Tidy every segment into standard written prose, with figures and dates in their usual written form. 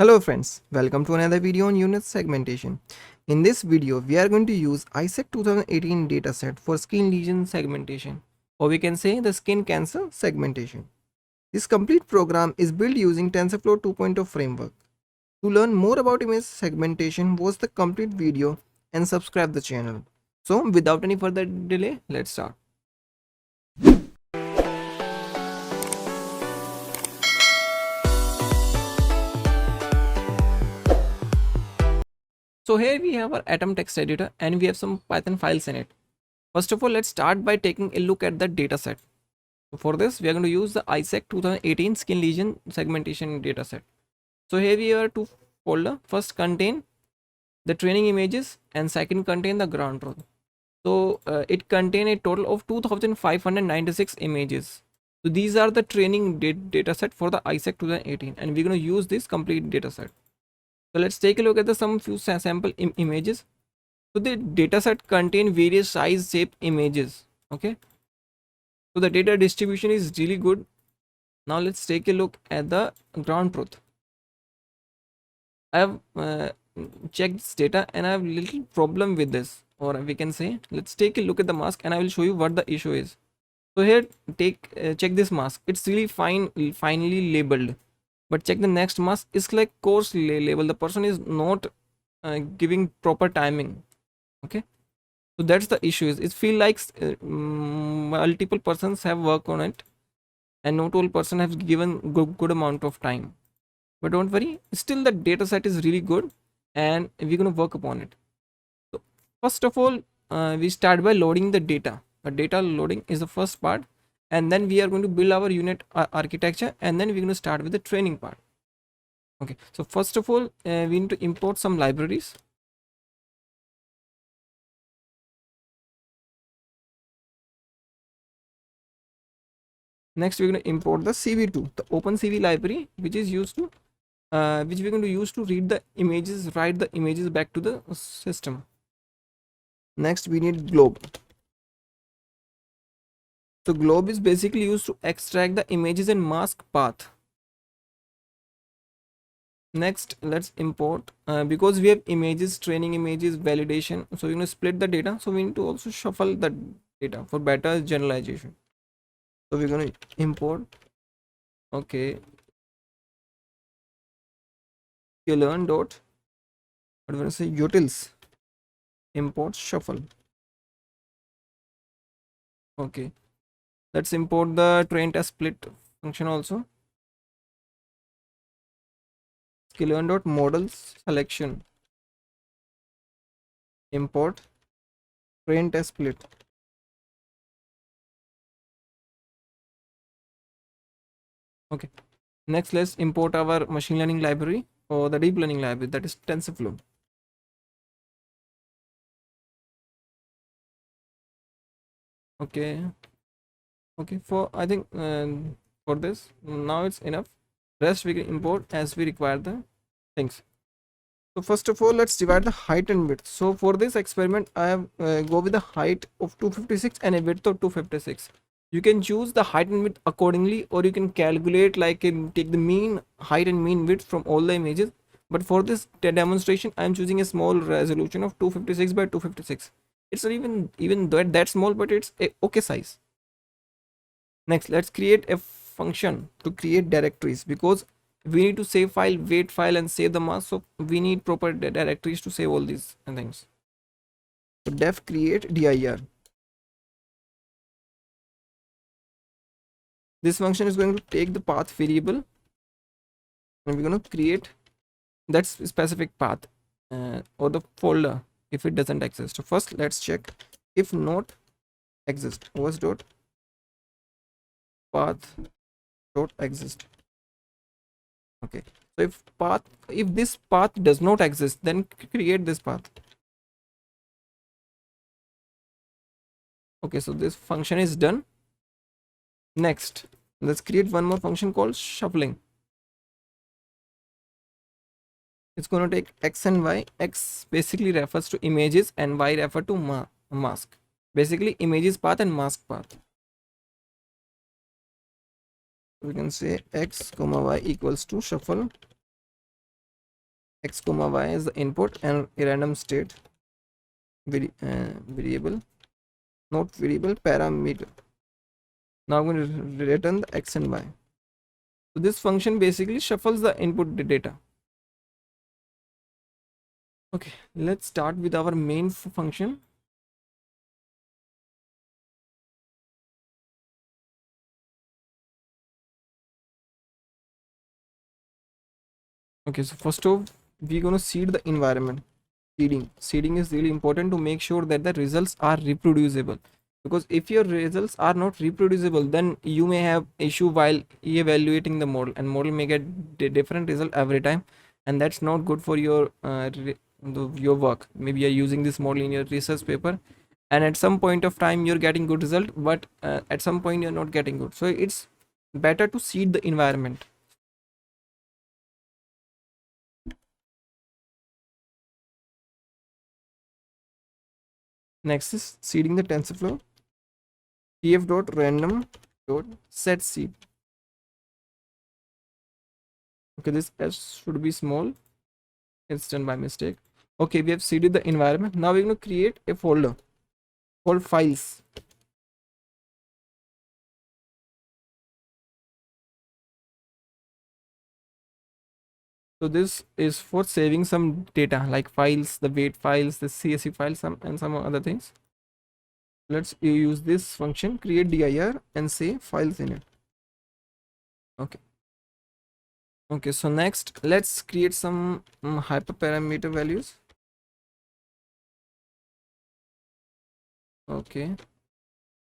Hello friends, welcome to another video on unit segmentation. In this video, we are going to use ISEC 2018 dataset for skin lesion segmentation, or we can say the skin cancer segmentation. This complete program is built using TensorFlow 2.0 framework. To learn more about image segmentation, watch the complete video and subscribe the channel. So without any further delay, let's start. So here we have our Atom text editor and we have some Python files in it. First of all, let's start by taking a look at the dataset. So for this, we are going to use the ISEC 2018 skin lesion segmentation dataset. So here we have two folder. First contain the training images and second contain the ground truth. So it contain a total of 2596 images. So these are the training dataset for the ISEC 2018 and we're going to use this complete dataset. So let's take a look at the some few sample images. So the dataset contain various size shape images. Okay. So the data distribution is really good. Now let's take a look at the ground truth. I have checked this data and I have little problem with this, or we can say let's take a look at the mask and I will show you what the issue is. So here check this mask. It's really finely labeled, but check the next mask. It's like coarse label. The person is not giving proper timing. Okay, so that's the issue. It feel like multiple persons have worked on it and not all person have given good amount of time. But don't worry, still the data set is really good and we're going to work upon it. So first of all, we start by loading the data. The data loading is the first part, and then we are going to build our unit architecture, and then we're going to start with the training part. Okay, so first of all, we need to import some libraries. Next, we're going to import the CV2, the OpenCV library, which is used to which we're going to use to read the images, write the images back to the system. Next, we need globe. So globe is basically used to extract the images and mask path. Next, let's import because we have images, training images, validation. So we're going to split the data. So we need to also shuffle the data for better generalization. So we're going to import. Okay. Learn dot. What we're going to say utils. Import shuffle. Okay. Let's import the train test split function also. Sklearn dot models selection. Import train test split. Okay. Next, let's import our machine learning library or the deep learning library, that is TensorFlow. Okay. Okay. For I think for this now it's enough. Rest we can import as we require the things. So first of all, let's divide the height and width. So for this experiment, I have go with the height of 256 and a width of 256. You can choose the height and width accordingly, or you can calculate like take the mean height and mean width from all the images. But for this demonstration, I am choosing a small resolution of 256 by 256. It's not even that small, but it's a okay size. Next, let's create a function to create directories, because we need to save file, wait file, and save the mask. So we need proper directories to save all these things. So def create dir. This function is going to take the path variable and we're going to create that specific path or the folder if it doesn't exist. So first let's check if not exist, os dot path dot exist. Okay, so if this path does not exist, then create this path. Okay, so this function is done. Next, let's create one more function called shuffling. It's going to take x and y. X basically refers to images and y refer to mask. Basically images path and mask path. We can say x comma y equals to shuffle x comma y is the input and a random state variable, not variable, parameter. Now I'm going to return the x and y. So this function basically shuffles the input data. Okay, let's start with our main function. Okay, so first off, we're going to seed the environment. Seeding is really important to make sure that the results are reproducible, because if your results are not reproducible, then you may have issue while evaluating the model, and model may get different result every time, and that's not good for your your work. Maybe you're using this model in your research paper, and at some point of time you're getting good result, but at some point you're not getting good. So it's better to seed the environment. Next is seeding the TensorFlow. tf dot random dot set seed. Okay, this s should be small. It's done by mistake. Okay, we have seeded the environment. Now we're going to create a folder called files. So this is for saving some data like files, the weight files, the CSV files, and some other things. Let's use this function, create dir and say files in it. Okay. Okay, so next let's create some hyperparameter values. Okay,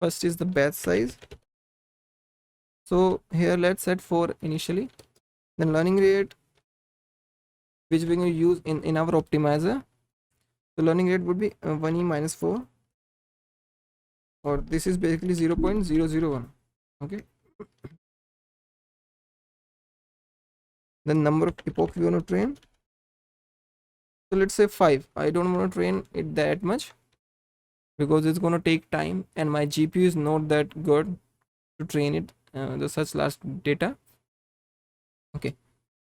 first is the batch size. So here let's set 4 initially. Then learning rate, which we're going to use in our optimizer. The learning rate would be 1e minus 4, or this is basically 0.001. Okay, the number of epoch we want to train, so let's say 5. I don't want to train it that much because it's going to take time and my GPU is not that good to train it the such large data. Okay,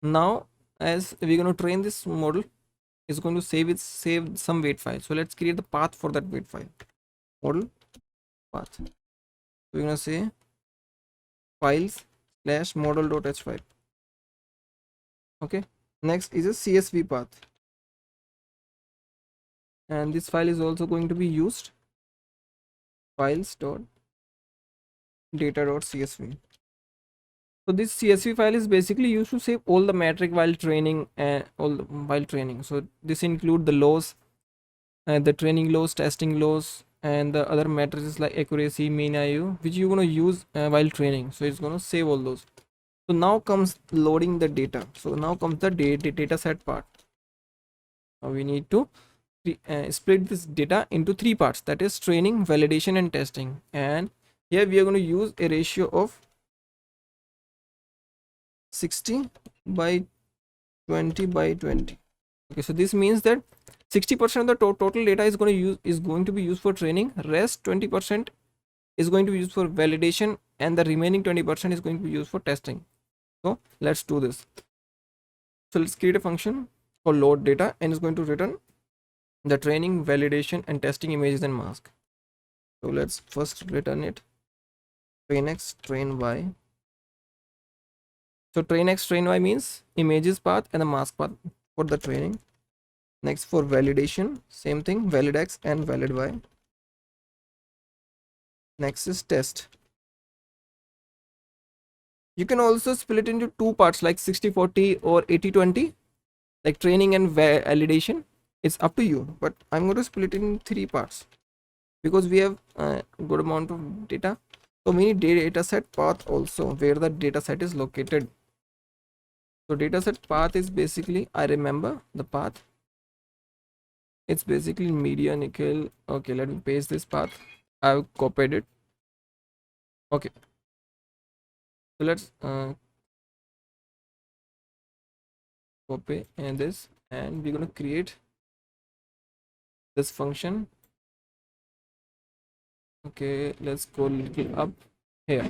now as we're going to train this model, it's going to save some weight file. So let's create the path for that weight file. Model path, so we're going to say files slash model.h5. Okay, next is a CSV path, and this file is also going to be used, files dot data dot CSV. So this CSV file is basically used to save all the metric while training and while training. So this include the loss, the training loss, testing loss, and the other matrices like accuracy, mean IU, which you're going to use while training. So it's going to save all those. So now comes loading the data. So now comes the data set part. Now we need to split this data into 3 parts, that is training, validation and testing. And here we are going to use a ratio of 60 by 20 by 20. Okay, so this means that 60% of the total data is going to be used for training, rest 20% is going to be used for validation, and the remaining 20% is going to be used for testing. So let's do this. So let's create a function for load data, and it's going to return the training, validation and testing images and mask. So let's first return it, train x, train y. So train x, train y means images path and the mask path for the training. Next for validation, same thing, valid x and valid y. Next is test. You can also split into 2 parts like 60-40 or 80-20, like training and validation. It's up to you, but I'm going to split it in 3 parts because we have a good amount of data. So we need data set path also, where the data set is located. So data set path is basically, I remember the path, it's basically media nickel. Okay, let me paste this path. I've copied it. Okay, so let's copy and this, and we're going to create this function. Okay, let's go a little up here.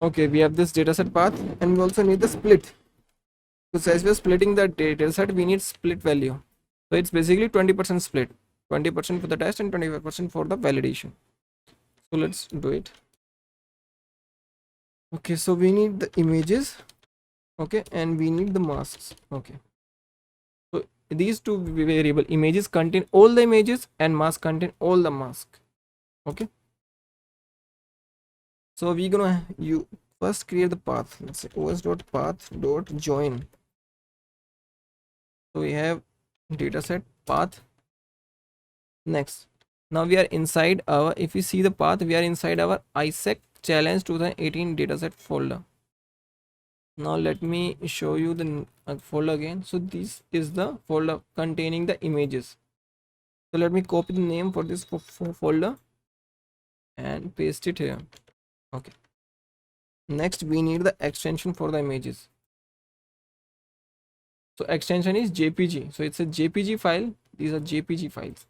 Okay, we have this dataset path, and we also need the split. So as we are splitting the data set, we need split value. So it's basically 20% split, 20% for the test and 25% for the validation. So let's do it. Okay, so we need the images, okay, and we need the masks. Okay, so these two variable, images contain all the images and mask contain all the mask. Okay, so we're gonna you first create the path. Let's say os.path.join. So we have dataset path. Next, now we are inside our, if you see the path, we are inside our ISEC challenge 2018 dataset folder. Now let me show you the folder again. So this is the folder containing the images. So let me copy the name for this folder and paste it here. Okay, next we need the extension for the images. So extension is jpg, so it's a jpg file. These are jpg files.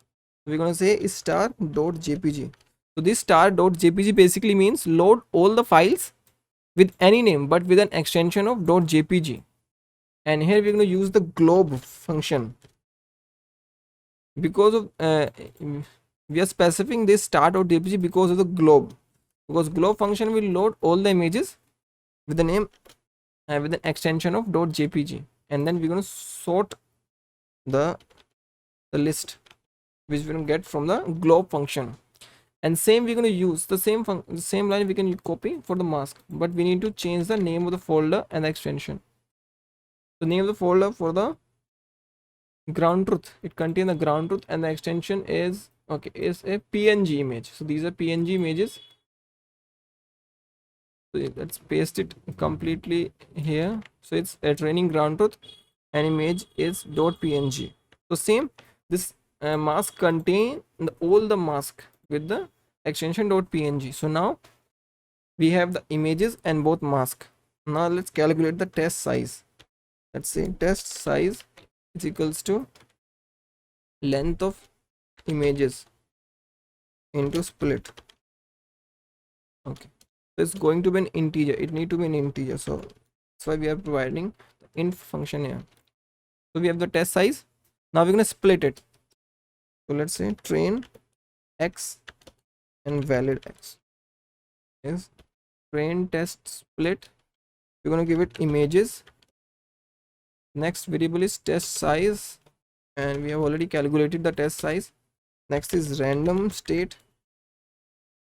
We're going to say star.jpg. so this star.jpg basically means load all the files with any name but with an extension of .jpg, and here we're going to use the globe function because of we are specifying this star.jpg because of the globe, because globe function will load all the images with the name with an extension of .jpg, and then we're going to sort the list which we can get from the globe function. And same we're going to use the same line we can copy for the mask, but we need to change the name of the folder and the extension. The name of the folder for the ground truth, it contains the ground truth, and the extension is okay, is a png image. So these are png images. So let's paste it completely here. So it's a training ground truth and image is .png. So same, this mask contain all the mask with the extension .png. So now we have the images and both mask. Now let's calculate the test size. Let's say test size is equals to length of images into split. Okay, so it's going to be an integer, it need to be an integer, so that's why we are providing the int function here. So we have the test size. Now we're going to split it. So let's say train x and valid x is train test split. We're going to give it images. Next variable is test size, and we have already calculated the test size. Next is random state.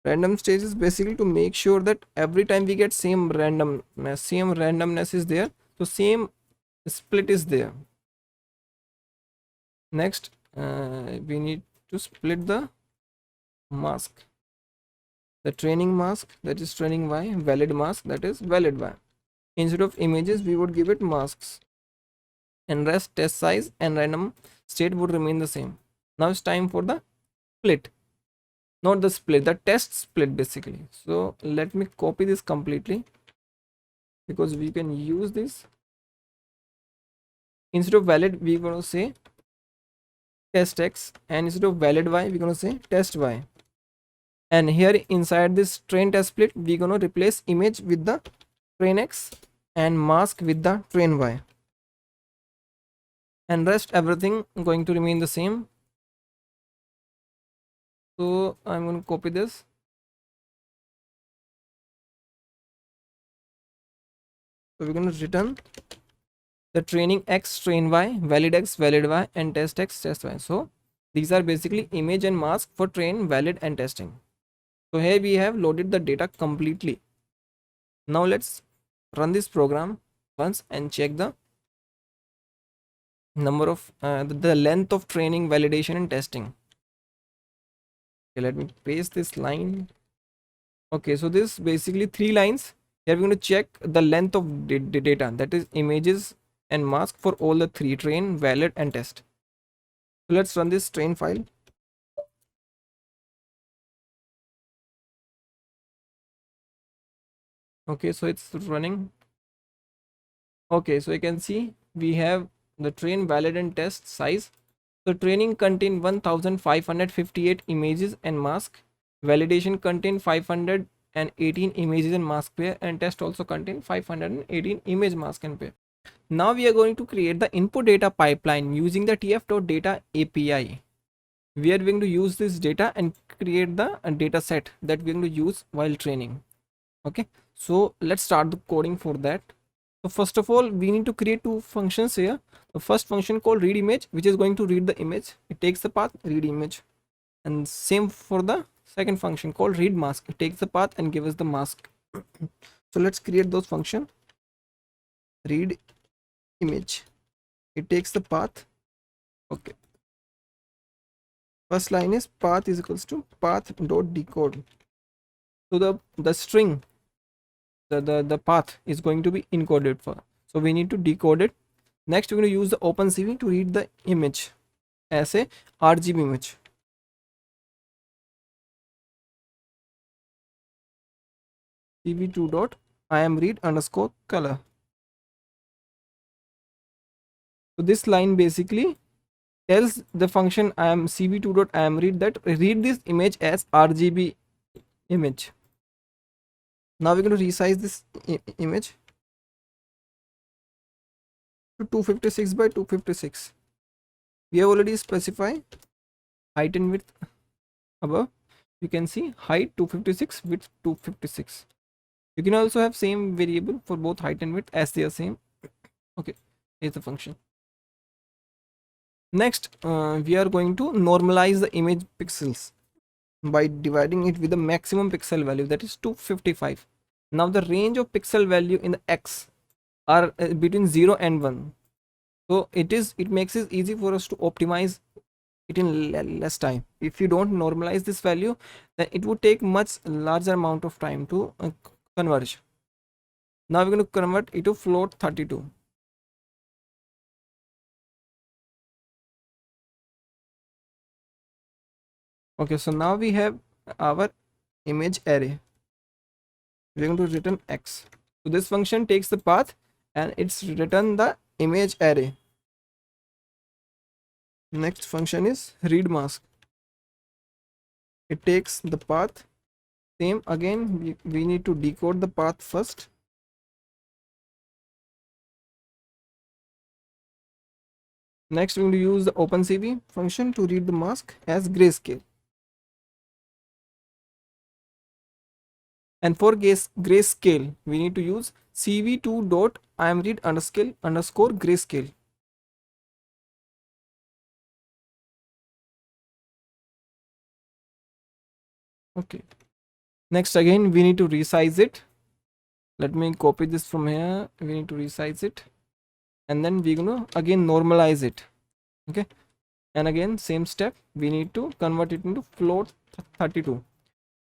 Random state is basically to make sure that every time we get same randomness is there, so same split is there. Next we need to split the mask, the training mask, that is training y, valid mask, that is valid y. Instead of images we would give it masks, and rest test size and random state would remain the same. Now it's time for the split, not the split, the test split basically. So let me copy this completely because we can use this. Instead of valid we're going to say test x, and instead of valid y we're going to say test y, and here inside this train test split we're going to replace image with the train x and mask with the train y, and rest everything going to remain the same. So I'm going to copy this. So we're going to return the training x, train y, valid x, valid y, and test x, test y. So these are basically image and mask for train, valid, and testing. So here we have loaded the data completely. Now let's run this program once and check the number of the length of training, validation, and testing. Okay, let me paste this line. Okay, so this basically 3 lines. Here we're going to check the length of data, that is images and mask for all the 3, train, valid, and test. So let's run this train file. Okay, so it's running. Okay, so you can see we have the train, valid, and test size. So training contain 1558 images and mask, validation contain 518 images and mask pair, and test also contain 518 image, mask, and pair. Now we are going to create the input data pipeline using the tf.data API. We are going to use this data and create the data set that we're going to use while training. Okay, so let's start the coding for that. So first of all, we need to create two functions here. The first function called read image, which is going to read the image. It takes the path read image, and same for the second function called read mask. It takes the path and gives us the mask. So let's create those function. Read image, it takes the path. Okay, first line is path is equals to path dot decode. So the string, the path is going to be encoded for, so we need to decode it. Next we're going to use the OpenCV to read the image as a RGB image. cv2 dot imread underscore color. So this line basically tells the function cv2 dot imread that read this image as RGB image. Now we're going to resize this image to 256 by 256. We have already specified height and width above. You can see height 256, width 256. You can also have same variable for both height and width as they are same. Okay, here's the function. Next we are going to normalize the image pixels by dividing it with the maximum pixel value, that is 255. Now the range of pixel value in the x are between 0 and 1, so it makes it easy for us to optimize it in less time. If you don't normalize this value, then it would take much larger amount of time to converge. Now we're going to convert it to float 32. Okay, so now we have our image array. We're going to return x. So this function takes the path and it's return the image array. Next function is read mask. It takes the path. Same again, we need to decode the path first. Next we're going to use the OpenCV function to read the mask as grayscale. And for grayscale, we need to use cv2 dot imread underscore grayscale. Okay. Next again, we need to resize it. Let me copy this from here. We need to resize it, and then we're gonna again normalize it. Okay. And again, same step. We need to convert it into float 32.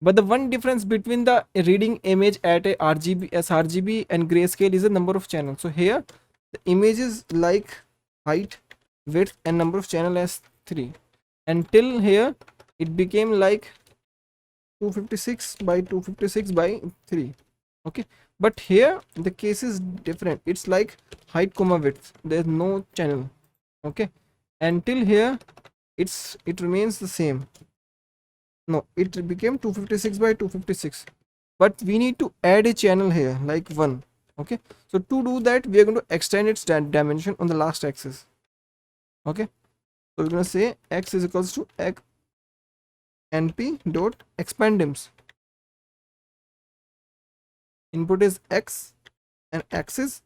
But the one difference between the reading image at a RGB sRGB and grayscale is the number of channels. So here the image is like height, width and number of channel as 3. Until here it became like 256 by 256 by 3. Okay, but here the case is different. It's like height comma width. There's no channel. Okay, until here it remains the same. No, it became 256 by 256, but we need to add a channel here like 1. Okay, so to do that we are going to extend its dimension on the last axis. Okay, so we're going to say x is equals to np dot expandims. Input is x and axis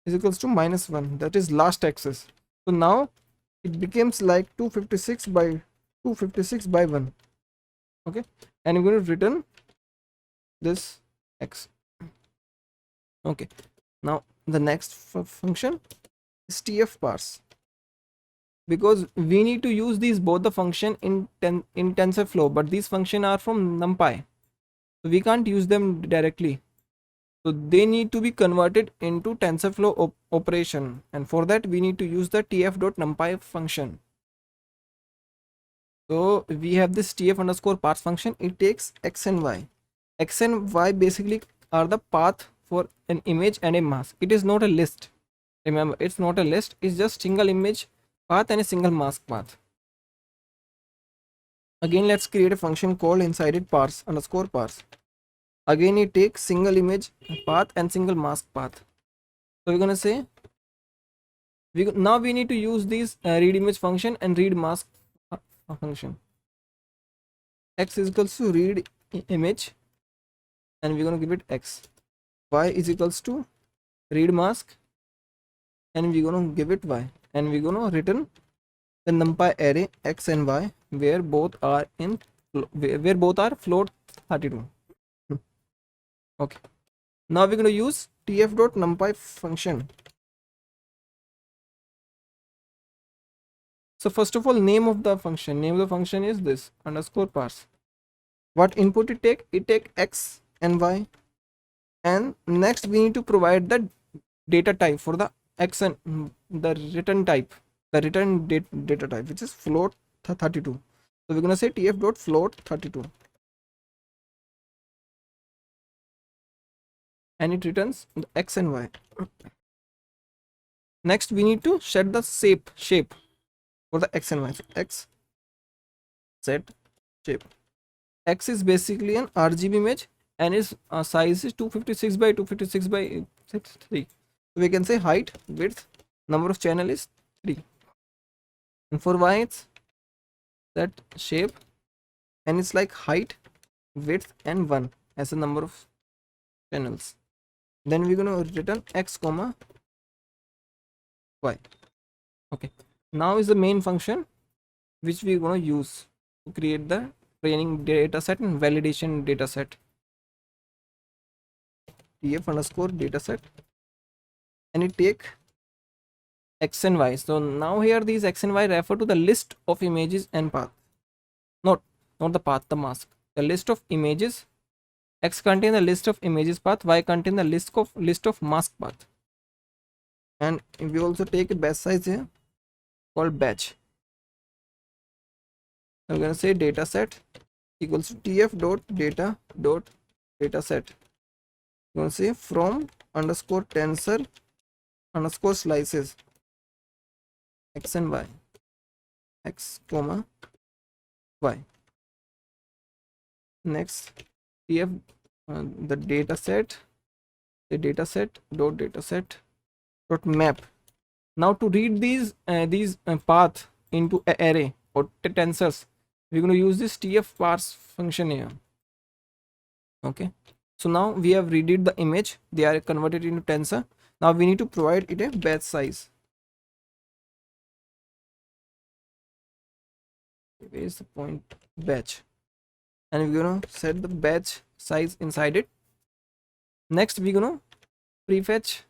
is equals to -1, that is last axis. So now it becomes like 256 by 256 by 1. Okay, and I'm going to return this x. Okay, now the next function is tf parse, because we need to use these both the function in TensorFlow, but these function are from NumPy, so we can't use them directly. So they need to be converted into TensorFlow operation, and for that we need to use the tf.numpy function. So we have this tf underscore parse function. It takes x and y. X and y basically are the path for an image and a mask. It is not a list. Remember, it's not a list. It's just single image path and a single mask path. Again, let's create a function called inside it parse underscore parse. Again, it takes single image path and single mask path. So we're gonna say Now we need to use these read image function and read mask function. X is equals to read image, and we're going to give it x. Y is equals to read mask, and we're going to give it y, and we're going to return the numpy array x and y where both are in where both are float 32. Okay, now we're going to use tf.numpy function. So first of all, name of the function is this underscore parse. What input it take x and y, and next we need to provide the data type for the x and the return type, the return data type, which is float 32. So we're going to say tf.float 32, and it returns the x and y. Next we need to set the shape for the x and y. So x set shape. X is basically an RGB image, and its size is 256 by 256 by 63. So we can say height, width, number of channel is 3. And for y it's that shape, and it's like height, width, and 1 as a number of channels. Then we're going to return x comma y. Okay, now is the main function which we're going to use to create the training data set and validation data set. tf underscore data set, and it take x and y. So now here these x and y refer to the list of images and path, not the path, the mask. The list of images, x contain the list of images path, y contain the list of mask path. And we also take a batch size here called batch. I'm going to say data set equals to tf dot data set. I'm going to say from underscore tensor underscore slices x and y, x comma y. Next tf the data set dot map. Now to read these path into a array or tensors, we're going to use this tf parse function here. Okay, so now we have read the image, they are converted into tensor. Now we need to provide it a batch size. Where is the point? Batch, and we're going to set the batch size inside it. Next we're going to prefetch,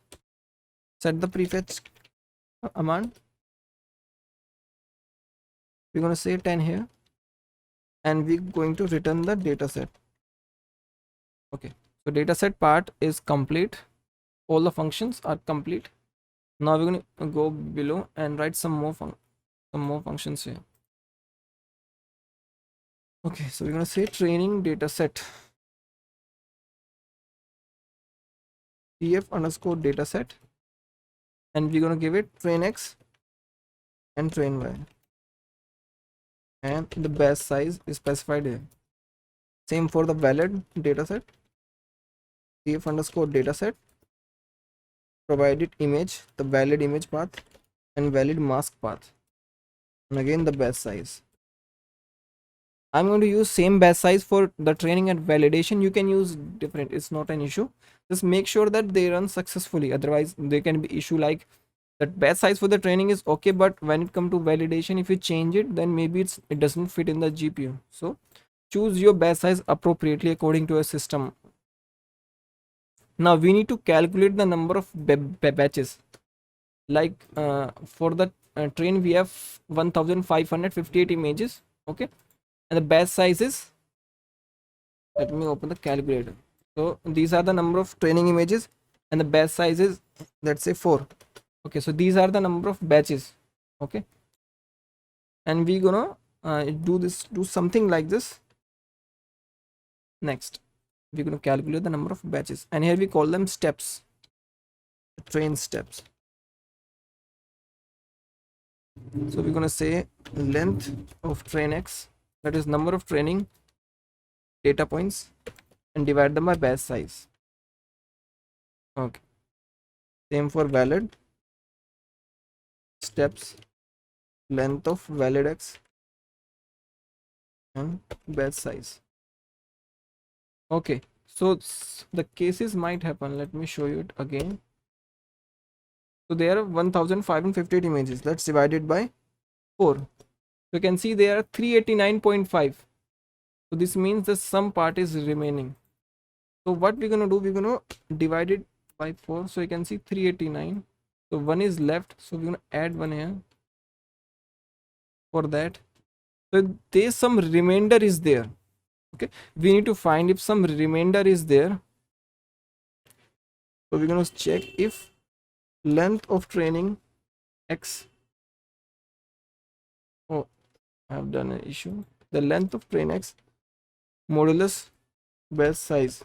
set the prefetch amount. We're going to say 10 here, and we're going to return the data set. Okay, so data set part is complete, all the functions are complete. Now we're going to go below and write some more functions here. Okay, so we're going to say training data set tf underscore data set, and we're going to give it train x and train y, and the batch size is specified here. Same for the valid data set tf underscore data set, provided image, the valid image path and valid mask path, and again the batch size. I'm going to use same batch size for the training and validation. You can use different, it's not an issue. Just make sure that they run successfully, otherwise there can be issue like that batch size for the training is okay, but when it come to validation, if you change it, then maybe it doesn't fit in the GPU. So choose your batch size appropriately according to a system. Now we need to calculate the number of batches. Like for the train we have 1558 images. Okay, and the batch size is, let me open the calculator. So these are the number of training images, and the batch size is, let's say, 4. Okay, so these are the number of batches. Okay, and we're gonna do something like this. Next we're going to calculate the number of batches, and here we call them steps, train steps. So we're going to say length of train x, that is number of training data points, and divide them by batch size. Okay, same for valid steps, length of valid x, and batch size. Okay, so the cases might happen. Let me show you it again. So there are 1558 images. Let's divide it by 4. So you can see there are 389.5. So this means that some part is remaining. So what we're gonna do, we're gonna divide it by 4. So you can see 389. So one is left. So we're gonna add one here for that. So there's some remainder is there. Okay, we need to find if some remainder is there. So we're gonna check if length of training x. Oh, I have done an issue. The length of train x modulus batch size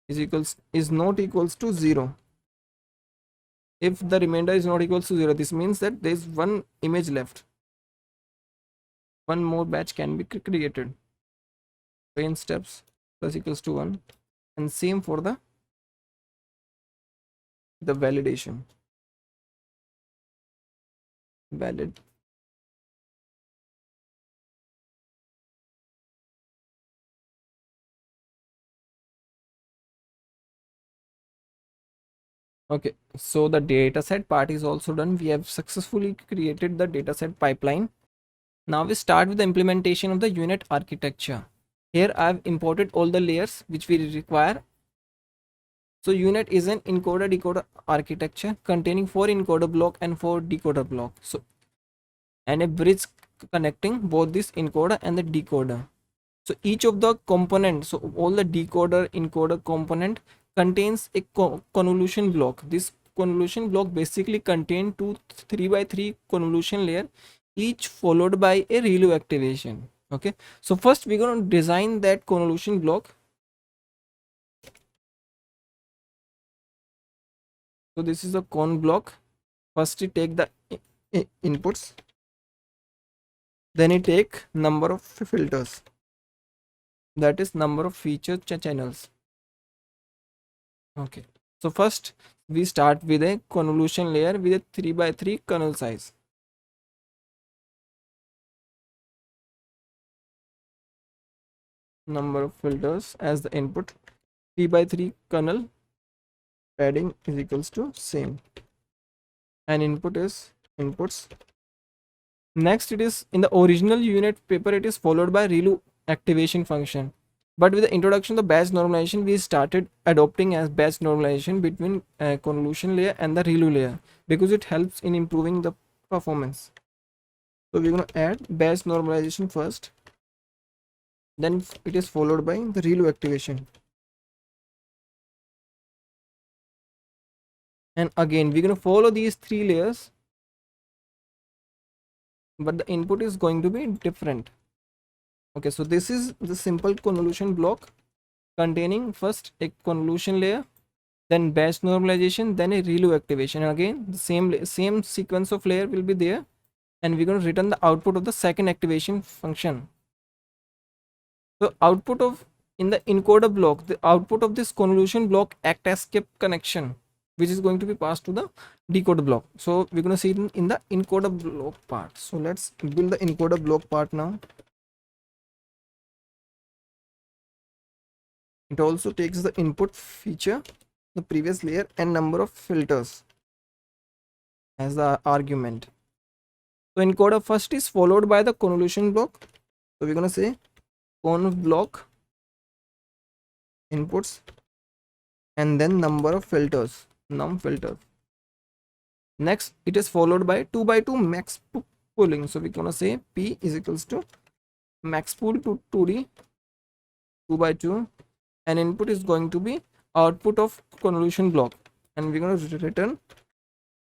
is not equals to 0. If the remainder is not equals to 0, this means that there is one image left. One more batch can be created. Train steps plus equals to 1, and same for the validation. Valid. Okay, so the dataset part is also done. We have successfully created the dataset pipeline. Now we start with the implementation of the unit architecture. Here I have imported all the layers which we require. So unit is an encoder decoder architecture containing 4 encoder block and 4 decoder block. So and a bridge connecting both this encoder and the decoder. So each of the components, so all the decoder encoder component contains a convolution block. This convolution block basically contains 2 3x3 convolution layer, each followed by a ReLU activation. Okay, so first we're going to design that convolution block. So this is a con block. First you take the inputs, then you take number of filters, that is number of feature channels. Okay, so first we start with a convolution layer with a 3x3 kernel size. Number of filters as the input, 3x3 kernel, padding is equals to same, and input is inputs. Next, it is in the original unit paper, it is followed by ReLU activation function. But with the introduction of the batch normalization, we started adopting as batch normalization between convolution layer and the ReLU layer because it helps in improving the performance. So we're going to add batch normalization first, then it is followed by the ReLU activation, and again we're going to follow these 3 layers, but the input is going to be different. Okay, so this is the simple convolution block containing first a convolution layer, then batch normalization, then a ReLU activation, and again the same sequence of layer will be there, and we're going to return the output of the second activation function. So output of in the encoder block, the output of this convolution block act as skip connection, which is going to be passed to the decoder block. So we're going to see it in the encoder block part. So let's build the encoder block part now. It also takes the input feature, the previous layer, and number of filters as the argument. So encoder first is followed by the convolution block. So we're going to say conv block inputs and then number of filters, num filters. Next, it is followed by 2x2 max pooling. So we're going to say P is equals to max pool to 2D 2x2, and input is going to be output of convolution block, and we're going to return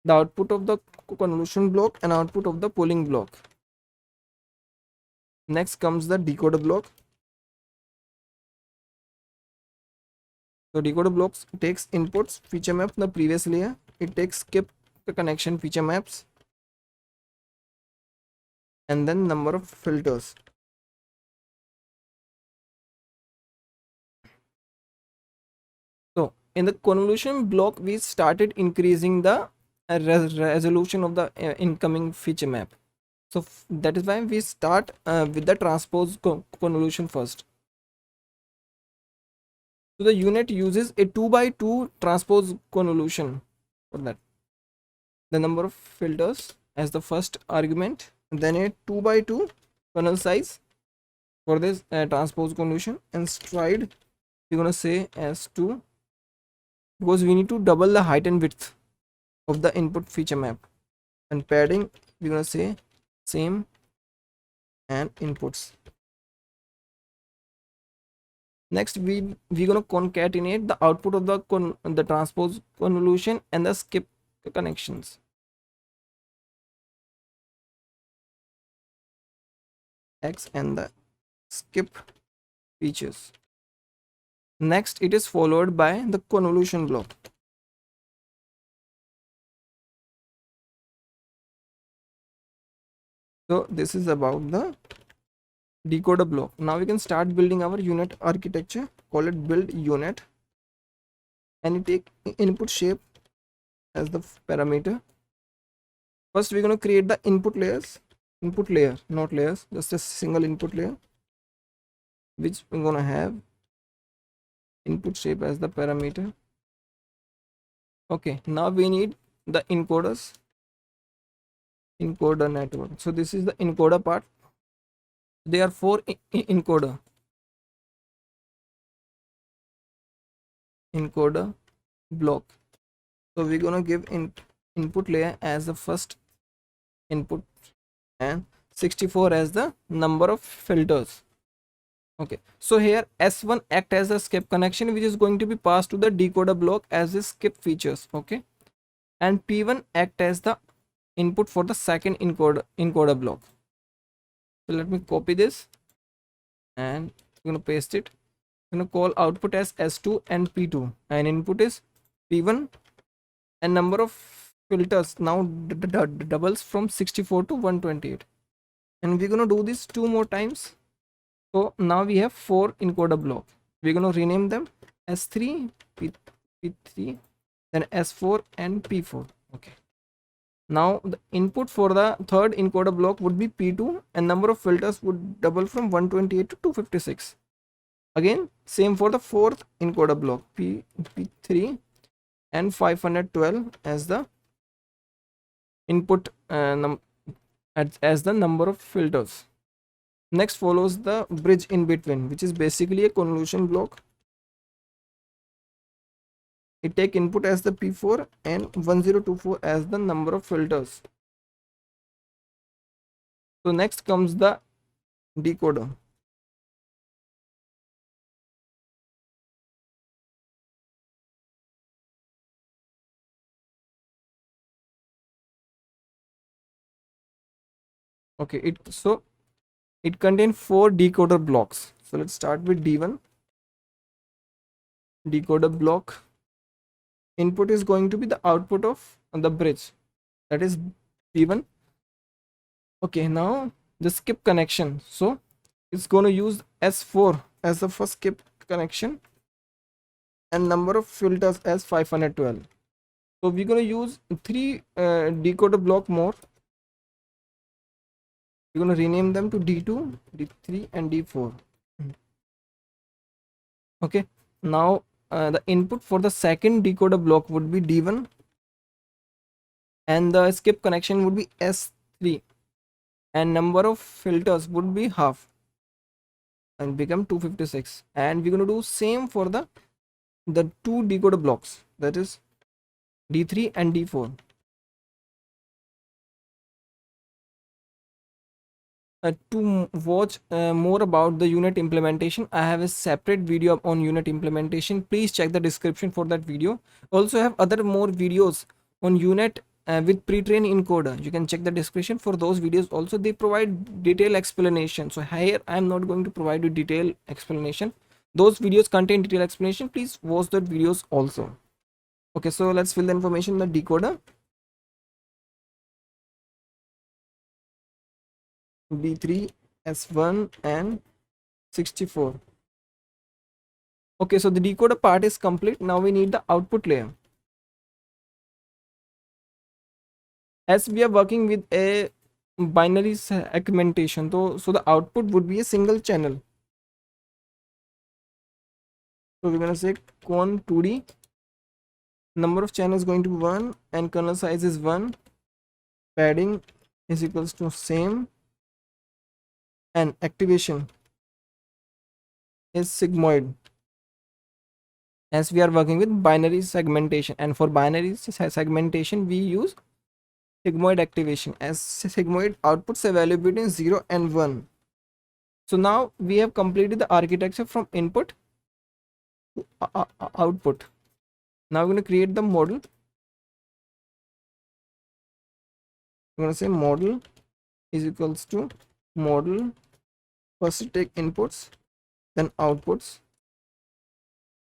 the output of the convolution block and output of the polling block. Next comes the decoder block. So decoder blocks takes inputs feature map the previous layer, it takes skip the connection feature maps, and then number of filters. So in the convolution block we started increasing the resolution of the incoming feature map. So that is why we start with the transpose convolution first. So the unit uses a 2 by 2 transpose convolution for that. The number of filters as the first argument, and then a 2 by 2 kernel size for this transpose convolution, and stride we're gonna say as 2, because we need to double the height and width of the input feature map, and padding we're gonna say same and inputs. Next we're gonna concatenate the output of the transpose convolution and the skip connections. X and the skip features. Next it is followed by the convolution block. So this is about the decoder block. Now we can start building our unit architecture. Call it build unit, and you take input shape as the parameter. First we're going to create the input layer, not layers, just a single input layer, which we're going to have input shape as the parameter. Okay, now we need the encoder network. So this is the encoder part. There are 4 encoder block. So we're gonna give input layer as the first input and 64 as the number of filters. Okay, so here S1 act as a skip connection, which is going to be passed to the decoder block as the skip features. Okay, and P1 act as the input for the second encoder block. So let me copy this and I'm gonna paste it. I'm gonna call output as S2 and P2, and input is P1, and number of filters now doubles from 64 to 128, and we're gonna do this 2 more times. So now we have 4 encoder block. We're gonna rename them S3, P3, then S4 and P4. Okay, now the input for the third encoder block would be P2, and number of filters would double from 128 to 256. Again same for the fourth encoder block, P3, and 512 as the input as the number of filters. Next follows the bridge in between, which is basically a convolution block. It take input as the P4 and 1024 as the number of filters. So next comes the decoder. Okay, it contains 4 decoder blocks. So let's start with D1 decoder block. Input is going to be the output of the bridge, that is P1. Okay, now the skip connection. So it's going to use S4 as the first skip connection, and number of filters as 512. So we're going to use 3 decoder block more. We're going to rename them to D2, D3 and D4. Okay, now the input for the second decoder block would be D1, and the skip connection would be S3, and number of filters would be half and become 256. And we're going to do same for the 2 decoder blocks, that is D3 and D4. To watch more about the unit implementation, I have a separate video on unit implementation. Please check the description for that video. Also have other more videos on unit with pre-trained encoder. You can check the description for those videos also. They provide detailed explanation. So here I am not going to provide you detailed explanation. Those videos contain detailed explanation. Please watch the videos also. Okay, so let's fill the information in the decoder. D3, S1 and 64. Okay, so the decoder part is complete. Now we need the output layer. as we are working with a binary segmentation, so the output would be a single channel. So we're going to say con 2D, number of channels going to be 1 and kernel size is 1, padding is equals to same, and activation is sigmoid, as we are working with binary segmentation, and for binary segmentation we use sigmoid activation, as sigmoid outputs a value between 0 and 1. So now we have completed the architecture from input to output. Now we're going to create the model. We're going to say model is equals to model, first take inputs, then outputs,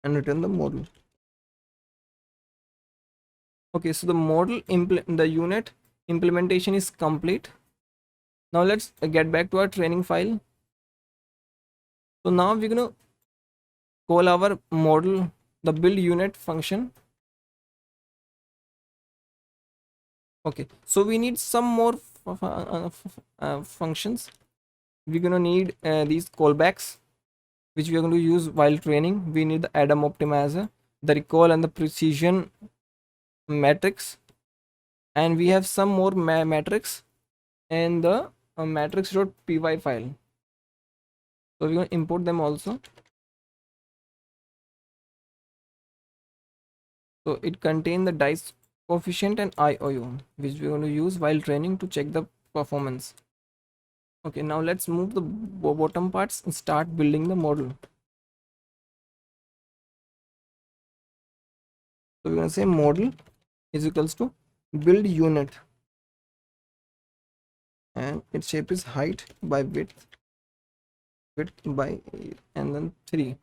and return the model. Okay, so the model the unit implementation is complete. Now let's get back to our training file. So now we're going to call our model, the build unit function. Okay, so we need some more functions. We're going to need these callbacks, which we are going to use while training. We need the Adam optimizer, the recall, and the precision matrix, and we have some more matrix in the matrix.py file. So we're going to import them also. So it contains the dice coefficient and IOU, which we're going to use while training to check the performance. Okay, now let's move the bottom parts and start building the model. So we're going to say model is equals to build unit, and its shape is height by width by, and then 3.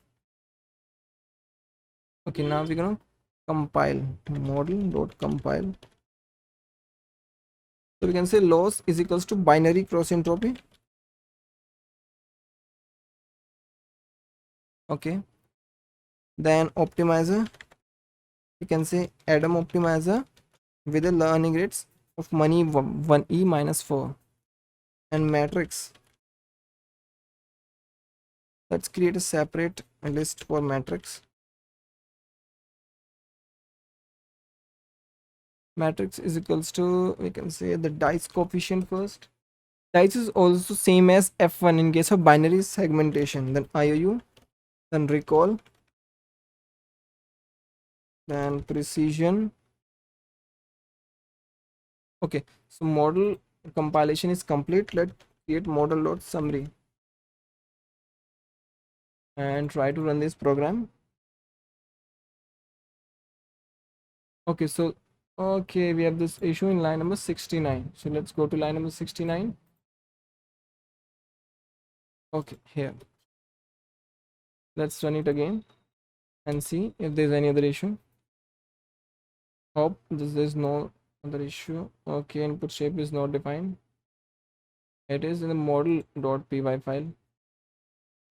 Okay, now we're going to compile model.compile. So we can say loss is equals to binary cross entropy. Okay, then optimizer, we can say Adam optimizer with a learning rates of money 1e minus 4, and matrix, let's create a separate list for matrix. Matrix is equals to, we can say the dice coefficient first. Dice is also same as f1 in case of binary segmentation, then IOU, then recall, then precision. Okay, so model compilation is complete. Let's create model.summary and try to run this program. Okay, so okay, we have this issue in line number 69. So let's go to line number 69. Okay, here, let's run it again and see if there's any other issue. Hope this is no other issue. Okay, input shape is not defined. It is in the model.py file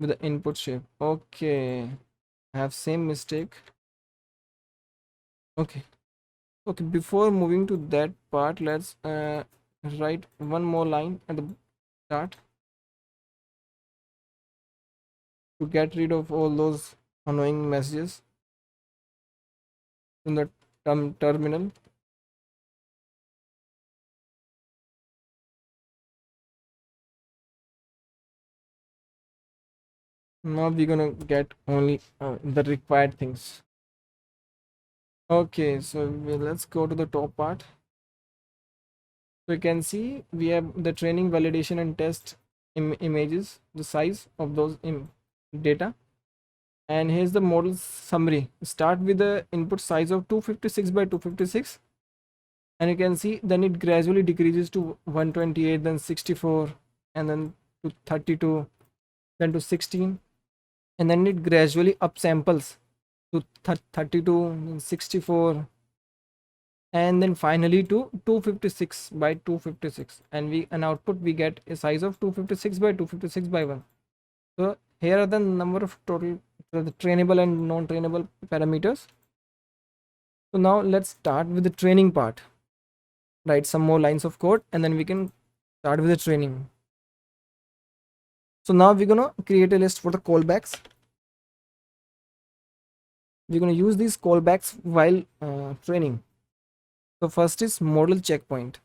with the input shape. Okay, I have same mistake. Okay, before moving to that part, let's write one more line at the start to get rid of all those annoying messages in the terminal. Now we're gonna get only the required things. Okay, so let's go to the top part. So you can see we have the training, validation, and test images, the size of those data. And here's the model summary. Start with the input size of 256 by 256, and you can see then it gradually decreases to 128, then 64, and then to 32, then to 16, and then it gradually upsamples to 32, then 64, and then finally to 256 by 256, and an output we get a size of 256 by 256 by 1. So here are the number of total the trainable and non-trainable parameters. So now let's start with the training part. write some more lines of code, and then we can start with the training. So now we're gonna create a list for the callbacks. We're gonna use these callbacks while training. So first is model checkpoint.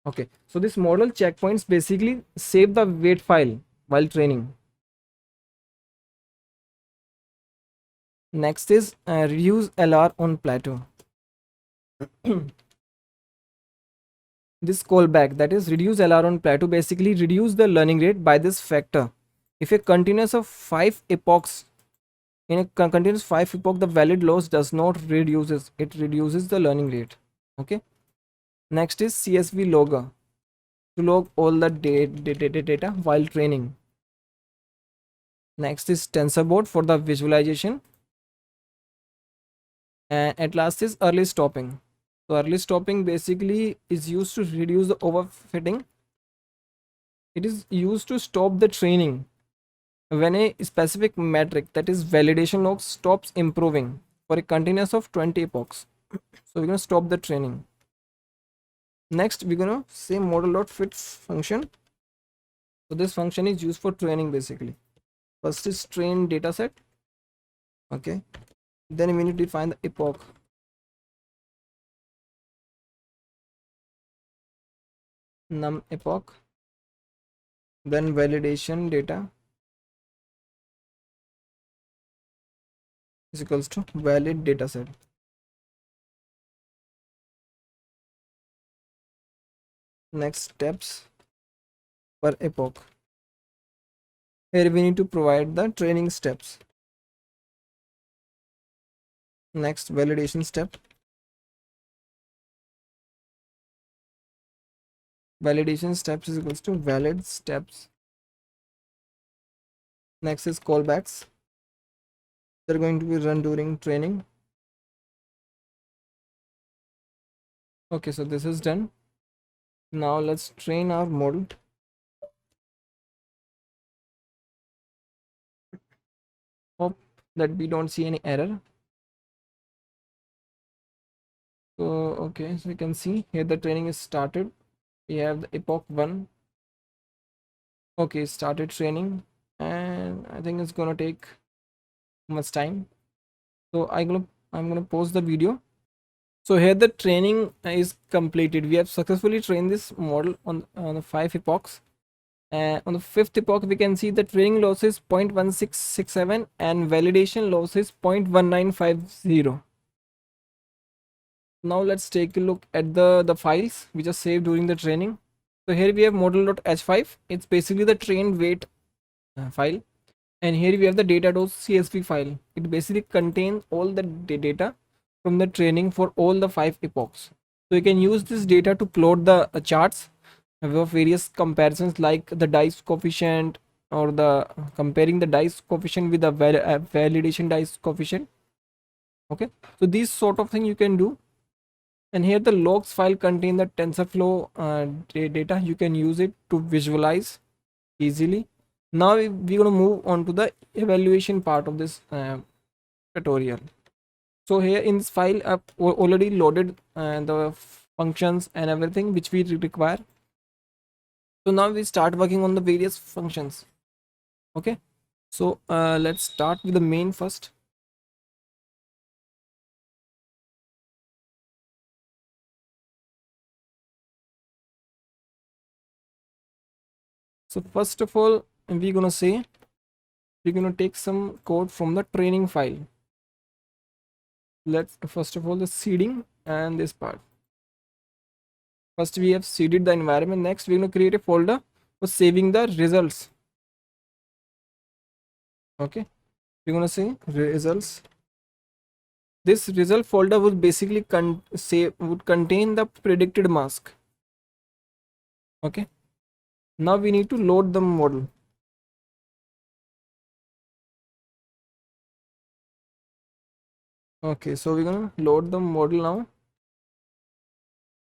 Okay, so this model checkpoints basically save the wait file while training. Next is reduce LR on plateau. This callback, that is reduce LR on plateau, basically reduce the learning rate by this factor. If a continuous of 5 epochs, in a continuous 5 epoch, the valid loss does not reduces, it reduces the learning rate. Okay. Next is CSV logger, to log all the data while training. Next is TensorBoard for the visualization. And at last is early stopping. So early stopping basically is used to reduce the overfitting. It is used to stop the training when a specific metric, that is validation log, stops improving for a continuous of 20 epochs. So we're going to stop the training. Next we're going to say model.fit function. So this function is used for training basically. First is train dataset. Okay, then we need to define the epoch. Num epoch, then validation data is equals to valid dataset. Next steps per epoch. Here we need to provide the training steps. Next validation step. Validation steps is equals to valid steps. Next is callbacks. They're going to be run during training. Okay, so this is done. Now let's train our model. Hope that we don't see any error. So okay, so you can see here the training is started. We have the epoch 1. Okay, started training, and I think it's gonna take much time. So I'm gonna pause the video. So here the training is completed. We have successfully trained this model on the 5 epochs. On the 5th epoch, we can see the training loss is 0.1667 and validation loss is 0.1950. Now let's take a look at the files which are saved during the training. So here we have model.h5. It's basically the trained weight file. And here we have the data.csv file. It basically contains all the data from the training for all the 5 epochs. So you can use this data to plot the charts of various comparisons, like the dice coefficient, or the comparing the dice coefficient with the validation dice coefficient. Okay, so these sort of thing you can do. And here the logs file contain the TensorFlow data. You can use it to visualize easily. Now we're going to move on to the evaluation part of this tutorial. So here in this file I've already loaded the functions and everything which we require. So now we start working on the various functions. Okay, so let's start with the main first. So first of all, we're gonna say we're gonna take some code from the training file. Let's first of all the seeding and this part. First we have seeded the environment. Next we're gonna create a folder for saving the results. Okay, we're gonna say results. This result folder would basically would contain the predicted mask. Okay, now we need to load the model. Okay, so we're gonna load the model now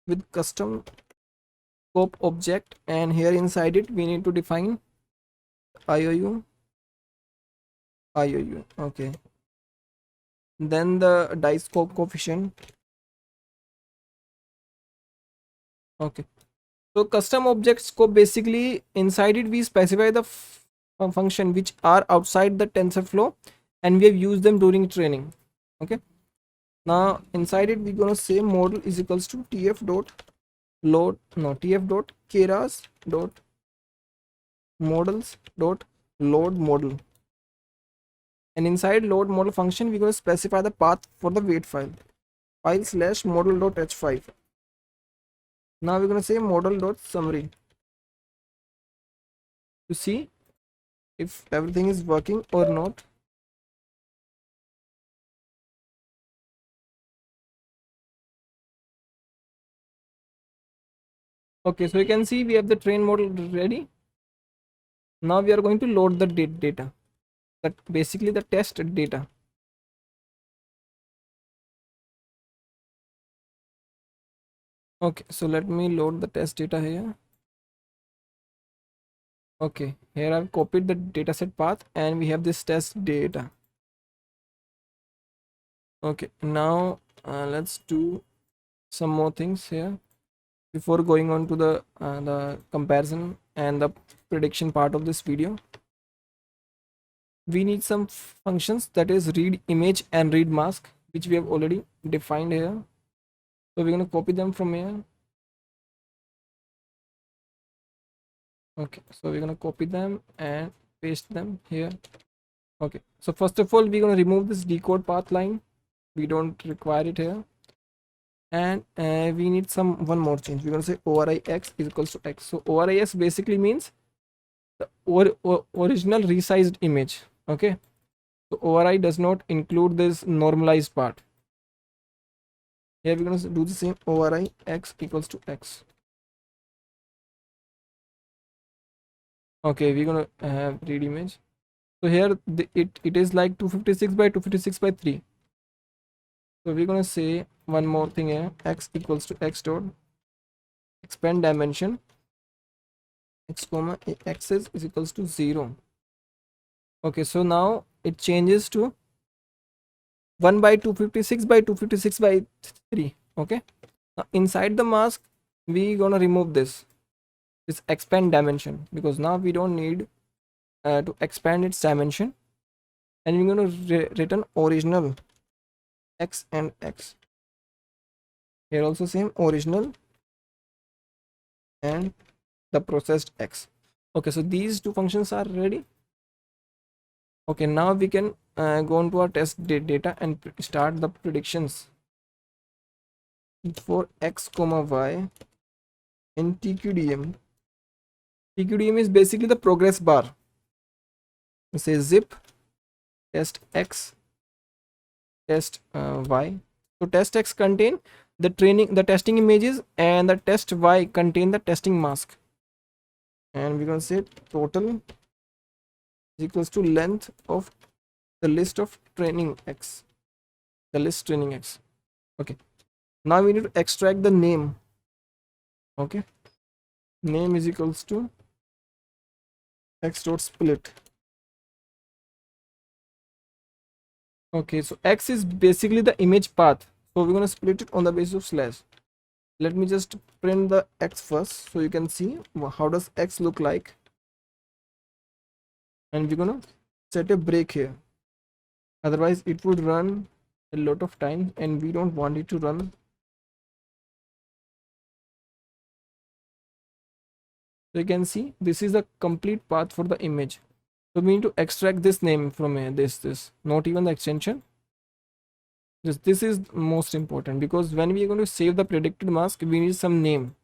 with custom scope object, and here inside it we need to define IOU. Okay, then the dice scope coefficient, Okay, so custom objects को basically inside it we specify the function which are outside the TensorFlow and we have used them during training. Okay, now inside it we're gonna say model is equals to tf dot load, no, tf dot keras dot models dot load model, and inside load model function we're going to specify the path for the weight file slash model dot h5. Now we're going to say model dot summary to see if everything is working or not. Okay, so you can see we have the train model ready. Now we are going to load the data, that basically the test data. Okay, so let me load the test data here. Okay, here I've copied the dataset path and we have this test data. Okay, now let's do some more things here before going on to the comparison and the prediction part of this video. We need some functions, that is read image and read mask, which we have already defined here. So we're going to copy them from here. Okay, so we're going to copy them and paste them here. Okay, so first of all we're going to remove this decode path line, we don't require it here. And we need one more change. We're going to say ori x is equals to x. So ori x basically means the original resized image. Okay, so ori does not include this normalized part. Here we're going to do the same, ori x equals to x. Okay, we're going to have read image. So here it is like 256 by 256 by 3. So we're going to say one more thing here, x equals to x dot expand dimension x comma axis is equals to 0. Okay, so now it changes to 1 by 256 by 256 by 3. Okay, now inside the mask we gonna remove this expand dimension, because now we don't need to expand its dimension, and we're gonna return original x and x. Here also same, original and the processed x. Okay, so these two functions are ready. Okay, now we can go on to our test data and start the predictions for x comma y in TQDM. TQDM is basically the progress bar. It says zip test x test y. So test x contain the testing images, and the test y contain the testing mask. And we're gonna say total is equals to length of the list of training x, the list training x. Okay, now we need to extract the name. Okay, name is equals to x dot split. Okay, so x is basically the image path, so we're going to split it on the basis of slash. Let me just print the x first so you can see how does x look like, and we're going to set a break here, otherwise it would run a lot of time and we don't want it to run. So you can see this is the complete path for the image. So we need to extract this name from here, this not even the extension. This is most important, because when we are going to save the predicted mask we need some name.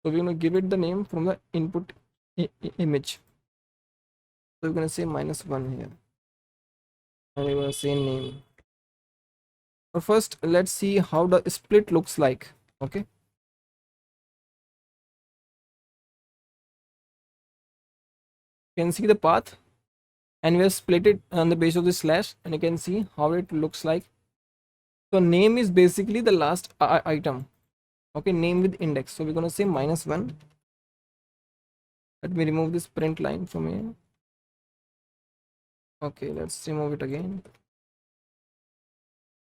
So we're going to give it the name from the input image. So we're going to say -1 here, and we're going to say name. But first let's see how the split looks like. Okay, you can see the path, and we have split it on the base of the slash, and you can see how it looks like. So name is basically the last item. Okay, name with index, so we're going to say -1. Let me remove this print line from here. Okay, let's remove it again.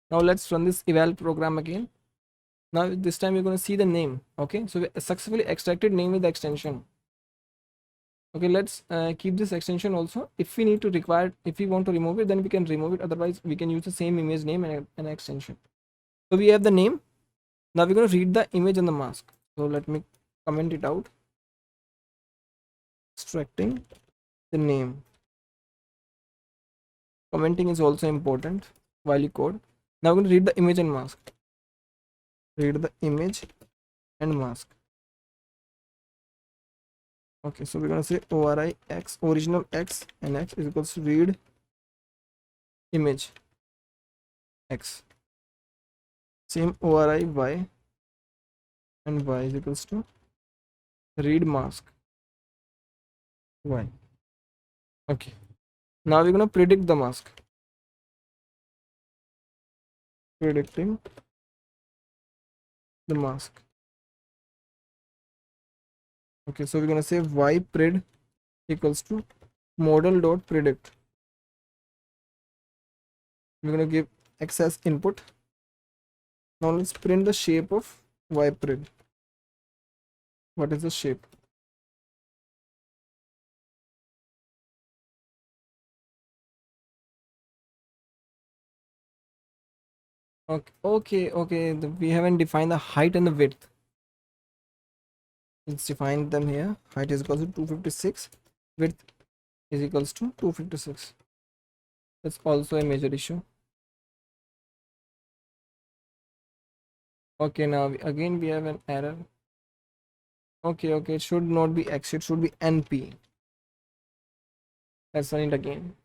Now let's run this eval program again. Now this time you're going to see the name. Okay, so we successfully extracted name with the extension. Okay, let's keep this extension also. If we need to require, if we want to remove it, then we can remove it. Otherwise, we can use the same image name and an extension. So we have the name. Now we're going to read the image and the mask. So let me comment it out. Extracting the name. Commenting is also important while you code. Now we're going to read the image and mask. Read the image and mask. Okay, so we're going to say ori x, original x, and x is equals to read image x. Same ori y, and y is equals to read mask y. Okay, now we're going to predict the mask. Predicting the mask. Okay, so we're going to say y pred equals to model dot predict. We're going to give x as input. Now let's print the shape of y pred. What is the shape? Okay. We haven't defined the height and the width. Let's define them here. Height is equals to 256. Width is equals to 256. That's also a major issue. Okay, now again we have an error. Okay, it should not be x, it should be np. Let's run it again.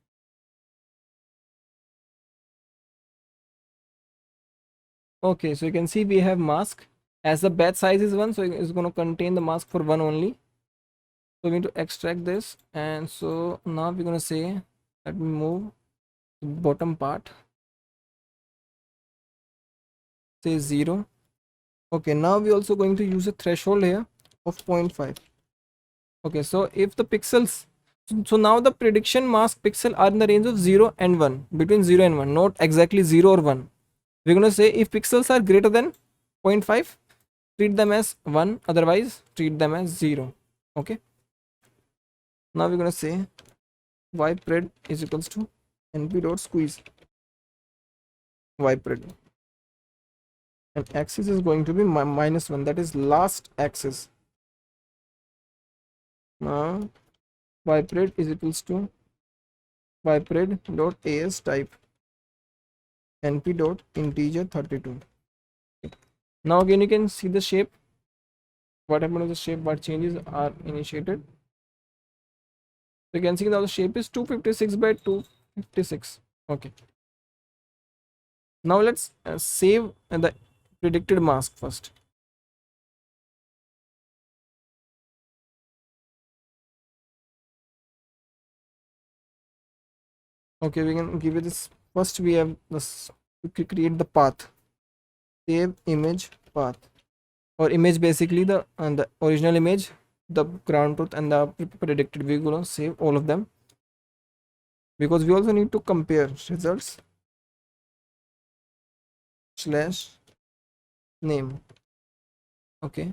Okay, so you can see we have mask. As the batch size is 1, so it's going to contain the mask for 1 only. So we need to extract this, and so now we're going to say, let me move the bottom part, say 0. Okay, now we're also going to use a threshold here of 0.5. Okay, so if the pixels, so now the prediction mask pixel are in the range of 0 and 1, between 0 and 1, not exactly 0 or 1. We're going to say if pixels are greater than 0.5, treat them as 1, otherwise treat them as 0. Okay, now we're going to say y pred is equals to np dot squeeze y pred, and axis is going to be -1, that is last axis. Now y pred is equals to y pred dot as type np dot integer 32. Now again you can see the shape. What happened to the shape? What changes are initiated? So you can see now the shape is 256 by 256. Okay, now let's save the predicted mask first. Okay, we can give it this. First we have this, to create the path. Save image path, or image, basically the original image, the ground truth, and the predicted. We're gonna save all of them because we also need to compare results slash name. Okay,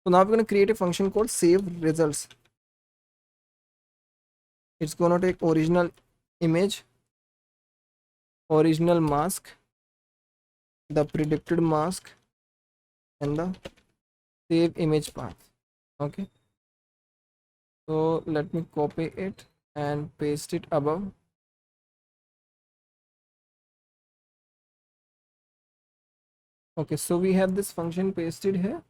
so now we're going to create a function called save results. It's going to take original image, original mask, the predicted mask, and the save image path. Okay, so let me copy it and paste it above. Okay, so we have this function pasted here.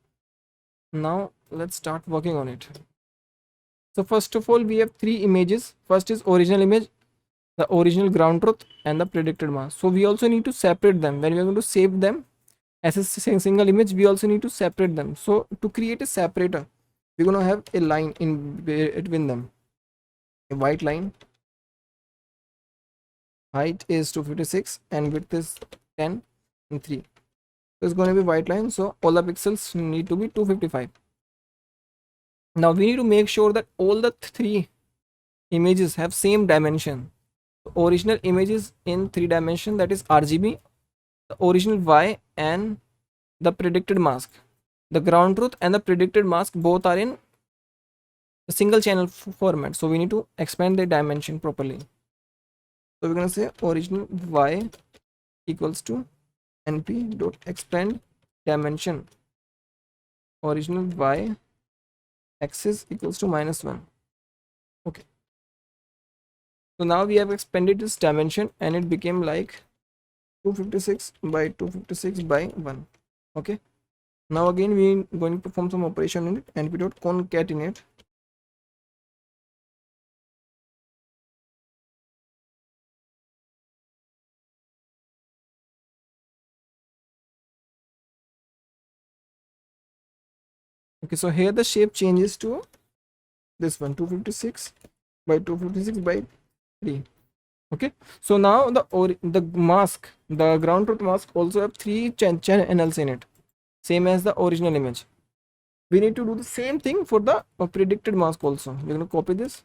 Now let's start working on it. So first of all, we have 3 images. First is original image, the original ground truth, and the predicted mask. So we also need to separate them. When we are going to save them as a single image, we also need to separate them. So to create a separator, we're going to have a line in between them, a white line. Height is 256 and width is 10 and 3. So it's going to be white line, so all the pixels need to be 255. Now we need to make sure that all the 3 images have same dimension. The original image is in 3 dimension, that is RGB. The original Y and the predicted mask. The ground truth and the predicted mask both are in a single channel format, so we need to expand the dimension properly. So we're going to say original y equals to np dot expand dimension original y axis equals to -1. Okay, so now we have expanded this dimension and it became like 256 by 256 by 1. Okay, now again we are going to perform some operation in it. Np dot concatenate okay, so here the shape changes to this one, 256 by 256 by 3. Okay, so now the mask, the ground truth mask also have 3 channels in it, same as the original image. We need to do the same thing for the predicted mask also. We're going to copy this.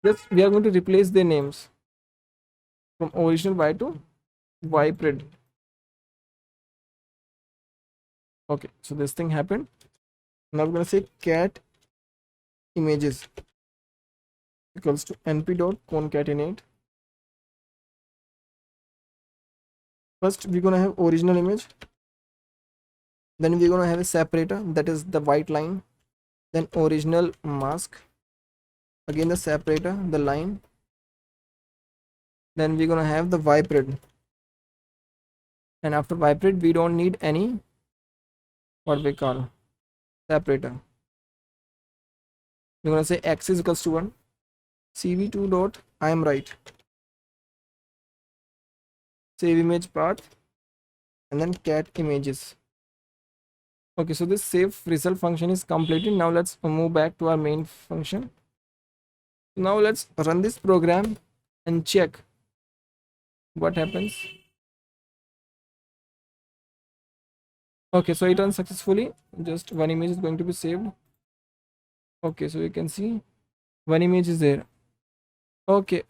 Just we are going to replace their names from original y to y pred. Okay, so this thing happened. Now we're going to say cat images equals to np dot concatenate. First we're going to have original image, then we're going to have a separator, that is the white line, then original mask, again the separator, the line, then we're going to have the y pred, and after y pred we don't need any what we call separator. We're going to say x is equals to 1, cv2 dot I am right, save image path, and then cat images. Okay, so this save result function is completed. Now let's move back to our main function. Now let's run this program and check what happens. Okay, so it runs successfully. Just one image is going to be saved. Okay, so you can see one image is there. Okay,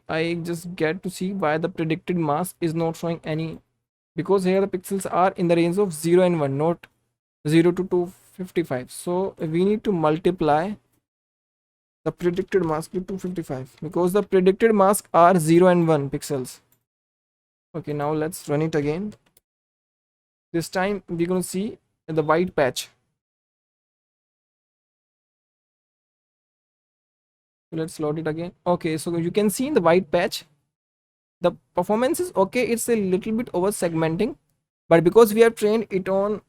I just get to see why the predicted mask is not showing any, because here the pixels are in the range of 0 and 1, not 0 to 255. So we need to multiply the predicted mask with 255 because the predicted mask are 0 and 1 pixels. Okay, now let's run it again. This time we're going to see the white patch. So let's load it again. Okay, so you can see in the white patch the performance is okay. It's a little bit over segmenting, but because we have trained it on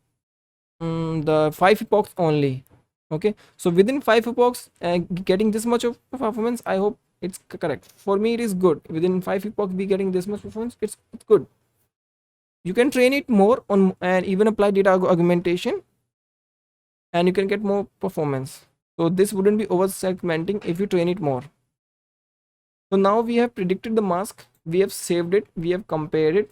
the 5 epochs only. Okay, so within 5 epochs getting this much of performance, I hope it's correct. For me it is good. Within 5 epochs be getting this much performance, it's good. You can train it more on and even apply data augmentation and you can get more performance. So this wouldn't be over segmenting if you train it more. So now we have predicted the mask, we have saved it, we have compared it.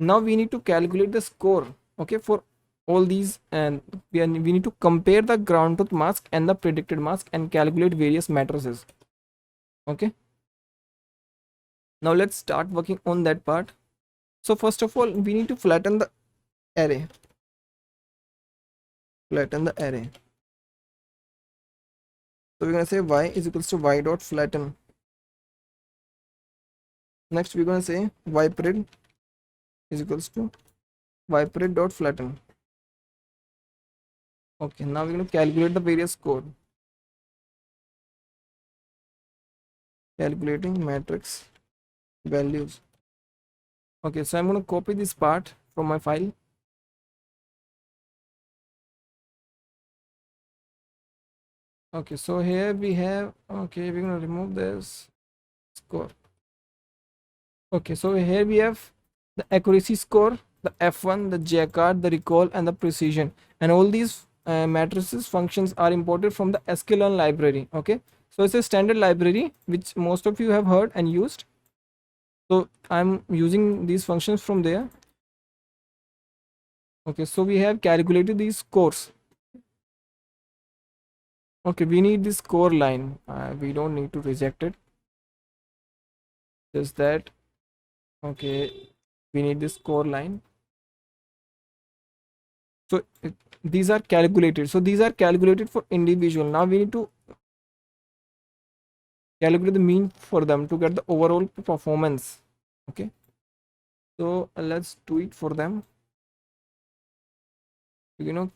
Now we need to calculate the score, okay, for all these, and we need to compare the ground truth mask and the predicted mask and calculate various matrices. Okay, now let's start working on that part. So first of all we need to flatten the array. So we're going to say y is equals to y dot flatten. Next we're going to say y pred is equals to y pred dot flatten. Okay, now we're going to calculate the various code. Calculating matrix values. Okay, so I'm going to copy this part from my file. Okay, so here we have, okay, we're going to remove this score. Okay, so here we have the accuracy score, the F1, the Jacquard, the recall, and the precision, and all these matrices functions are imported from the sklearn library. Okay, so it's a standard library which most of you have heard and used. So I'm using these functions from there. Okay, so we have calculated these scores. Okay, we need this score line. We don't need to reject it. Just that. Okay, we need this score line. So these are calculated. So these are calculated for individual. Now we need to calculate the mean for them to get the overall performance. Okay, so let's do it for them.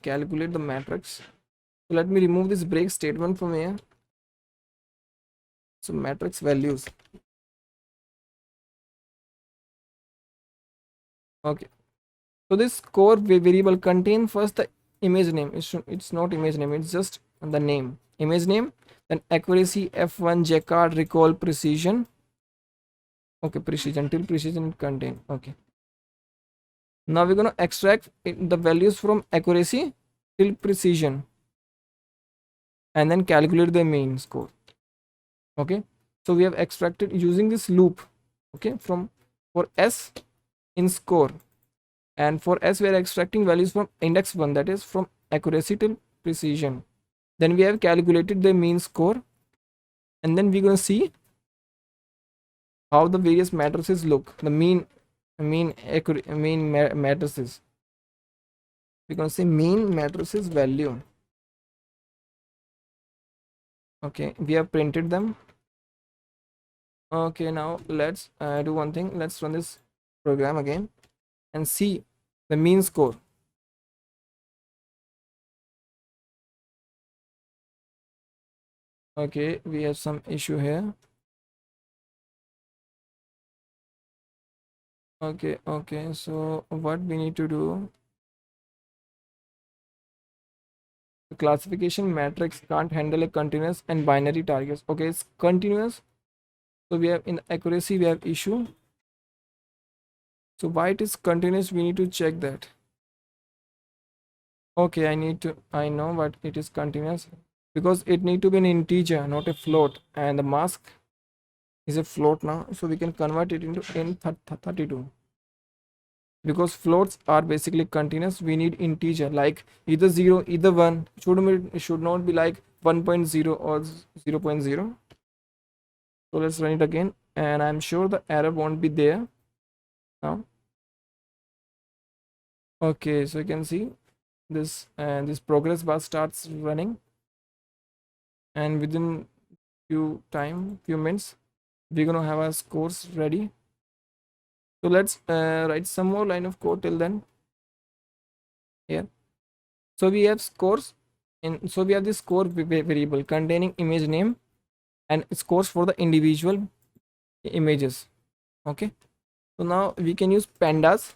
Calculate the matrix. So let me remove this break statement from here. So matrix values. Okay, so this score variable contain first the image name. It's not image name, it's just the name, image name, then accuracy f1, Jacquard, recall, precision. Okay, precision, till precision contain. Okay, now we're going to extract the values from accuracy till precision and then calculate the mean score. Okay, so we have extracted using this loop. Okay, from for s in score, and for s we are extracting values from index 1, that is from accuracy till precision. Then we have calculated the mean score, and then we're going to see how the various matrices look, the mean matrices. We're going to say mean matrices value. Okay, we have printed them. Okay, now let's do one thing. Let's run this program again and see the mean score. Okay, we have some issue here. Okay, so what we need to do, the classification matrix can't handle a continuous and binary targets. Okay, it's continuous, so we have in accuracy we have issue. So why it is continuous, we need to check that. Okay, I know what it is continuous, because it need to be an integer, not a float, and the mask is a float now, so we can convert it into n32. Because floats are basically continuous, we need integer like either 0, either 1. It should not be like 1.0 or 0.0. So let's run it again, and I'm sure the error won't be there now. Okay, so you can see this, and this progress bar starts running, and within few minutes we're gonna have our scores ready. So let's write some more line of code till then here. So we have scores, and so we have this score variable containing image name and scores for the individual images. Okay, so now we can use pandas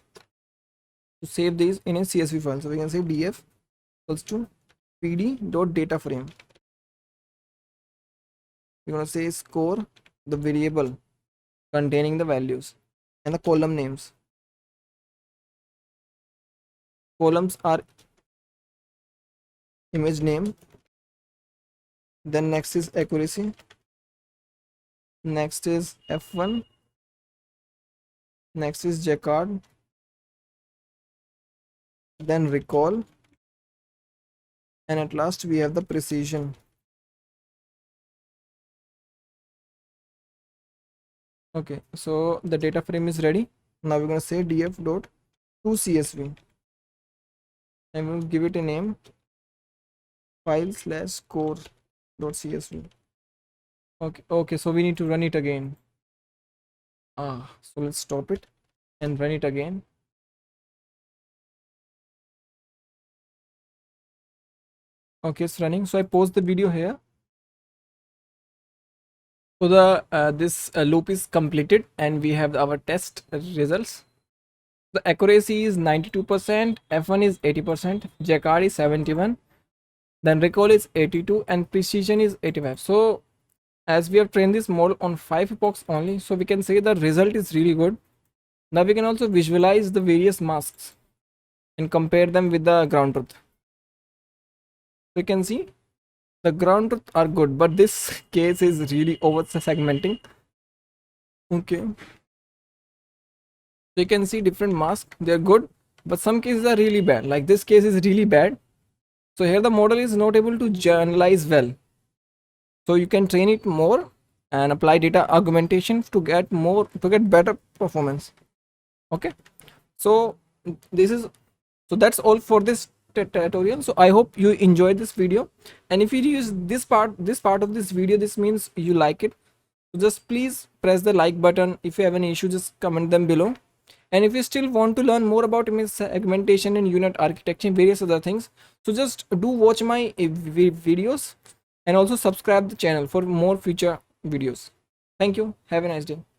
to save these in a CSV file. So we can say df equals to pd.dataframe. We're going to say score, the variable containing the values and the column names. Columns are image name, then next is accuracy, next is f1, next is Jacquard, then recall, and at last we have the precision. Okay, so the data frame is ready. Now we're going to say df dot to CSV, and we'll give it a name, file slash score dot CSV. Okay, so we need to run it again. So let's stop it and run it again. Okay, it's running. So I pause the video here. So the this loop is completed, and we have our test results. The accuracy is 92%, f1 is 80%, Jacquard is 71, then recall is 82, and precision is 85. So as we have trained this model on 5 epochs only, so we can say the result is really good. Now we can also visualize the various masks and compare them with the ground truth. We can see the ground truth are good, but this case is really over segmenting. Okay, so you can see different masks, they're good, but some cases are really bad, like this case is really bad. So here the model is not able to generalize well, so you can train it more and apply data augmentation to get better performance. Okay, so that's all for this tutorial. So I hope you enjoyed this video, and if you use this part of this video, this means you like it. So just please press the like button. If you have any issue, just comment them below. And if you still want to learn more about image segmentation and unit architecture and various other things, so just do watch my videos, and also subscribe the channel for more future videos. Thank you. Have a nice day.